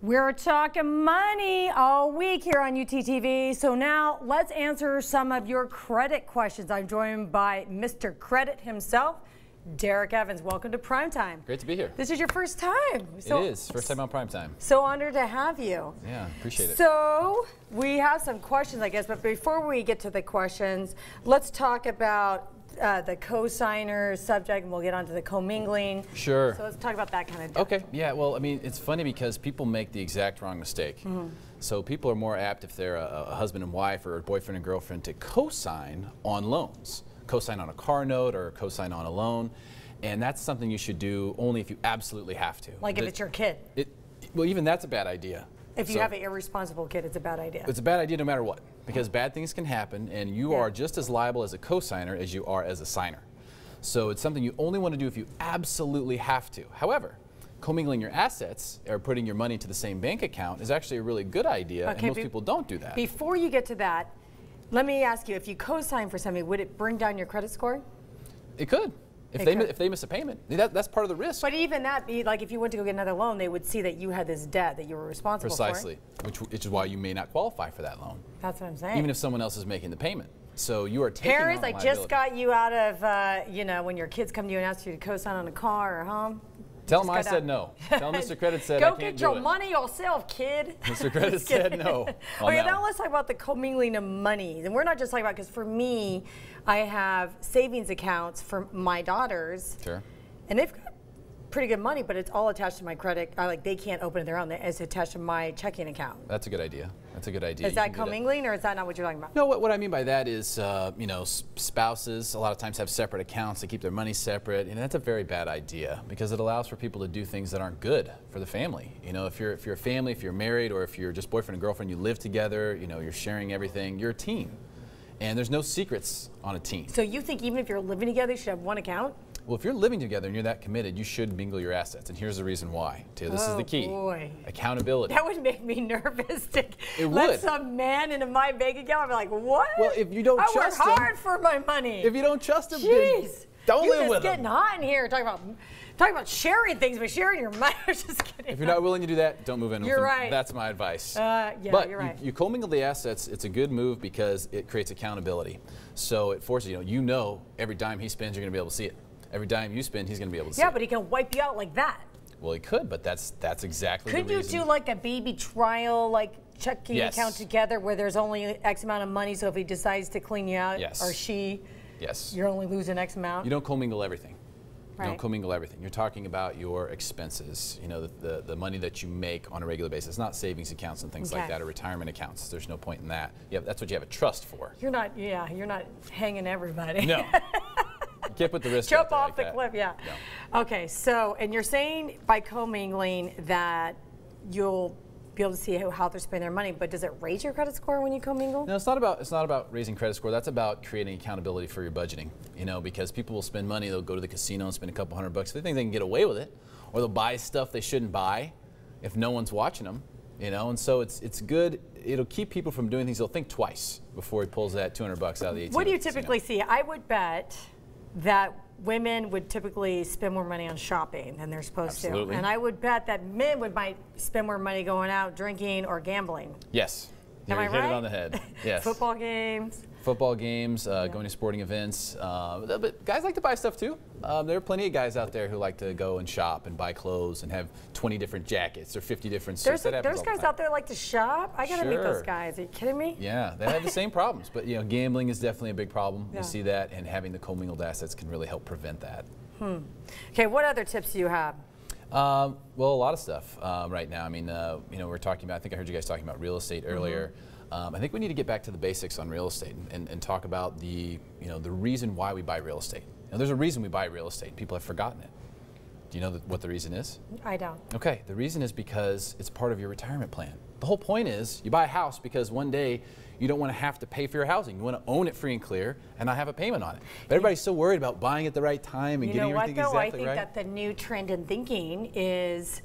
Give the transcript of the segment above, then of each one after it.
We're talking money all week here on UTTV. So now let's answer some of your credit questions. I'm joined by Mr. Credit himself, Derek Evans. Welcome to Primetime. Great to be here. This is your first time. So, it is. First time on Primetime. So honored to have you. Yeah, appreciate it. So we have some questions, I guess, but before we get to the questions, let's talk about the co-signer subject, and we'll get onto the commingling. Sure. So let's talk about that kind of stuff. Okay. Yeah, well, I mean, it's funny because people make the exact wrong mistake. So people are more apt if they're a husband and wife or a boyfriend and girlfriend to co-sign on loans. Co-sign on a car note or co-sign on a loan. And that's something you should do only if you absolutely have to. Like if it's your kid. Well, even that's a bad idea. If you have an irresponsible kid, it's a bad idea. It's a bad idea no matter what, because bad things can happen, and you are just as liable as a co-signer as you are as a signer. So it's something you only want to do if you absolutely have to. However, commingling your assets or putting your money into the same bank account is actually a really good idea, and most people don't do that. Before you get to that, let me ask you, if you co-sign for something, would it bring down your credit score? It could. If they miss a payment, that's part of the risk. But even that, like if you went to go get another loan, they would see that you had this debt that you were responsible for. Precisely, which is why you may not qualify for that loan. That's what I'm saying. Even if someone else is making the payment. So you are taking on Parents, I liability. just got you out of, you know, when your kids come to you and ask you to co-sign on a car or home. Tell them I said no. Tell them Mr. Credit said I can't do it. Go get your money yourself, kid. Mr. Credit said no. Okay, now let's talk about the commingling of money. And we're not just talking about, because for me, I have savings accounts for my daughters. Sure. And they've got pretty good money, but it's all attached to my credit. Like they can't open it their own. It's attached to my checking account. That's a good idea. That's a good idea. Is that commingling, or is that not what you're talking about? No, what I mean by that is, you know, spouses a lot of times have separate accounts. They keep their money separate, and that's a very bad idea because it allows for people to do things that aren't good for the family. You know, if you're a family, if you're married, or if you're just boyfriend and girlfriend, you live together. You know, you're sharing everything. You're a team, and there's no secrets on a team. So you think even if you're living together, you should have one account? Well, if you're living together and you're that committed, you should mingle your assets. And here's the reason why, too. This is the key. Boy. Accountability. That would make me nervous to let let some man into my bank account. I'd be like, what? Well, if you don't trust him. I work hard for my money. If you don't trust him, Jeez. Don't live with him. You're just getting hot in here talking about sharing things, but sharing your money. I was just kidding. If you're not willing to do that, don't move in with him. You're right. That's my advice. Yeah, but you're right. You commingle the assets. It's a good move because it creates accountability. So it forces you know every dime he spends, you're going to be able to see it. Every dime you spend, he's going to be able to see it. Yeah, but he can wipe you out like that. Well, he could, but that's exactly the reason. Could you do like a baby trial, like checking account together where there's only X amount of money, so if he decides to clean you out, or she, you're only losing X amount? You don't commingle everything. Right. You don't commingle everything. You're talking about your expenses, you know, the money that you make on a regular basis, not savings accounts and things like that, or retirement accounts. There's no point in that. That's what you have a trust for. You're not hanging everybody. No. You can't put the risk Jump out off there the like cliff, No. Okay, so, and you're saying by commingling that you'll be able to see how they're spending their money, but does it raise your credit score when you commingle? No, it's not about raising credit score. That's about creating accountability for your budgeting. You know, because people will spend money, they'll go to the casino and spend a couple $100. They think they can get away with it, or they'll buy stuff they shouldn't buy if no one's watching them. You know, and so it's good. It'll keep people from doing things. They'll think twice before he pulls that $200 out of the ATM. What do you typically see? I would bet that women would typically spend more money on shopping than they're supposed to. And I would bet that men might spend more money going out drinking or gambling. Yes. Am I right? You hit it on the head. Yes. Football games. Football games, going to sporting events. But guys like to buy stuff too. There are plenty of guys out there who like to go and shop and buy clothes and have 20 different jackets or 50 different suits. There's guys out there like to shop. I gotta meet those guys. Are you kidding me? Yeah, they have the same problems. But you know, gambling is definitely a big problem. You see that, and having the commingled assets can really help prevent that. Okay, what other tips do you have? Well, a lot of stuff right now. I mean, you know, we're talking about. I think I heard you guys talking about real estate earlier. I think we need to get back to the basics on real estate and talk about the reason why we buy real estate. Now, there's a reason we buy real estate. People have forgotten it. Do you know what the reason is? I don't. Okay, the reason is because it's part of your retirement plan. The whole point is you buy a house because one day you don't want to have to pay for your housing. You want to own it free and clear and not have a payment on it. But everybody's so worried about buying at the right time and getting everything exactly right. I think that the new trend in thinking is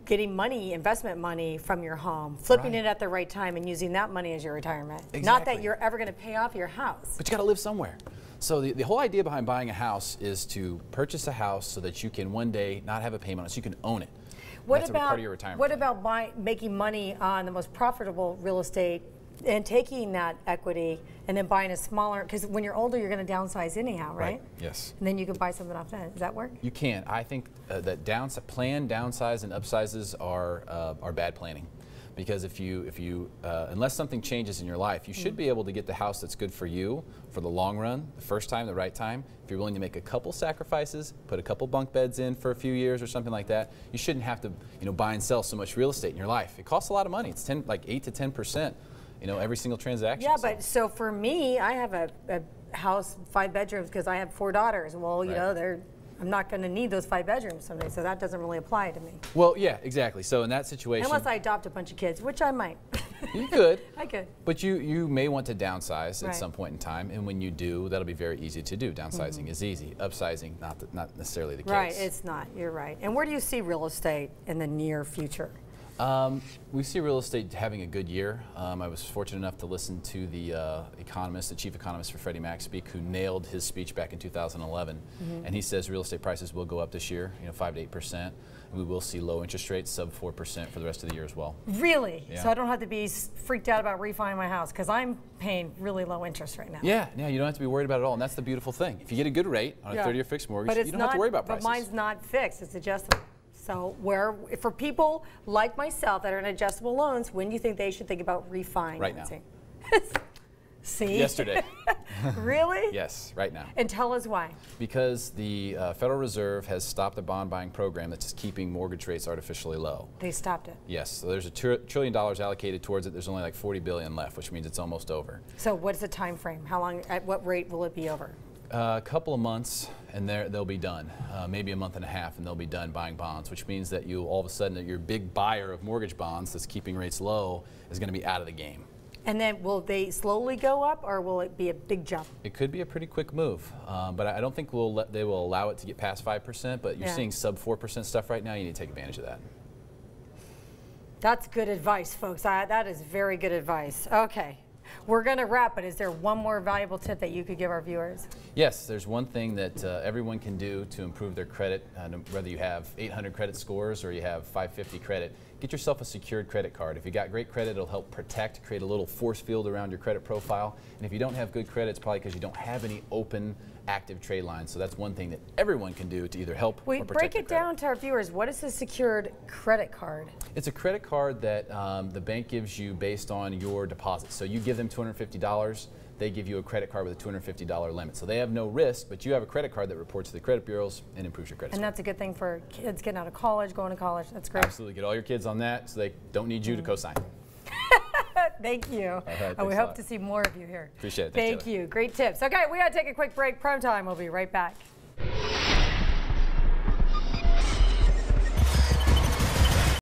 getting money, investment money from your home, flipping it at the right time and using that money as your retirement. Exactly. Not that you're ever going to pay off your house. But you got to live somewhere. So the whole idea behind buying a house is to purchase a house so that you can one day not have a payment on it, so you can own it. That's part of your retirement what plan. about making money on the most profitable real estate and taking that equity and then buying a smaller, because when you're older, you're going to downsize anyhow, right? Yes. And then you can buy something off that. Does that work? You can. I think that planned downsize and upsizes are bad planning, because if you unless something changes in your life, you should be able to get the house that's good for you for the long run, the first time, the right time. If you're willing to make a couple sacrifices, put a couple bunk beds in for a few years or something like that, you shouldn't have to buy and sell so much real estate in your life. It costs a lot of money. It's like 8 to 10%. Every single transaction. Yeah, but so for me, I have a house, 5 bedrooms, because I have 4 daughters. Well, I'm not going to need those 5 bedrooms someday, so that doesn't really apply to me. Well, yeah, exactly. So in that situation, unless I adopt a bunch of kids, which I might. You could. I could. But you may want to downsize at some point in time, and when you do, that'll be very easy to do. Downsizing is easy. Upsizing, not necessarily the case. Right, it's not. You're right. And where do you see real estate in the near future? We see real estate having a good year. I was fortunate enough to listen to the economist, the chief economist for Freddie Mac speak, who nailed his speech back in 2011. And he says real estate prices will go up this year, 5 to 8%. And we will see low interest rates, sub 4% for the rest of the year as well. Really? Yeah. So I don't have to be freaked out about refining my house, because I'm paying really low interest right now. Yeah, you don't have to be worried about it at all, and that's the beautiful thing. If you get a good rate on a 30-year fixed mortgage, you don't have to worry about prices. But mine's not fixed, it's adjustable. So for people like myself that are in adjustable loans, when do you think they should think about refinancing? Right now. See? Yesterday. Really? Yes, right now. And tell us why. Because the Federal Reserve has stopped a bond buying program that's just keeping mortgage rates artificially low. They stopped it? Yes. So there's $1 trillion allocated towards it. There's only like $40 billion left, which means it's almost over. So what's the time frame? How long, at what rate will it be over? A couple of months, and they'll be done. Maybe a month and a half, and they'll be done buying bonds, which means that all of a sudden, your big buyer of mortgage bonds that's keeping rates low is going to be out of the game. And then will they slowly go up, or will it be a big jump? It could be a pretty quick move, but I don't think they will allow it to get past 5%, but you're seeing sub 4% stuff right now. You need to take advantage of that. That's good advice, folks. That is very good advice. Okay. We're going to wrap, but is there one more valuable tip that you could give our viewers? Yes, there's one thing that everyone can do to improve their credit, whether you have 800 credit scores or you have 550 credit. Get yourself a secured credit card. If you got great credit, it'll help protect, create a little force field around your credit profile. And if you don't have good credit, it's probably because you don't have any open, active trade lines. So that's one thing that everyone can do to either help or protect break their it credit. down to our viewers. What is a secured credit card? It's a credit card that the bank gives you based on your deposits. So you give them $250, they give you a credit card with a $250 limit. So they have no risk, but you have a credit card that reports to the credit bureaus and improves your credit score. And that's a good thing for kids getting out of college, going to college. That's great. Absolutely. Get all your kids on that so they don't need you to co-sign. Thank you. All right, and we hope to see more of you here. Appreciate it. Thank you. Great tips. Okay, we got to take a quick break. Prime time. We'll be right back.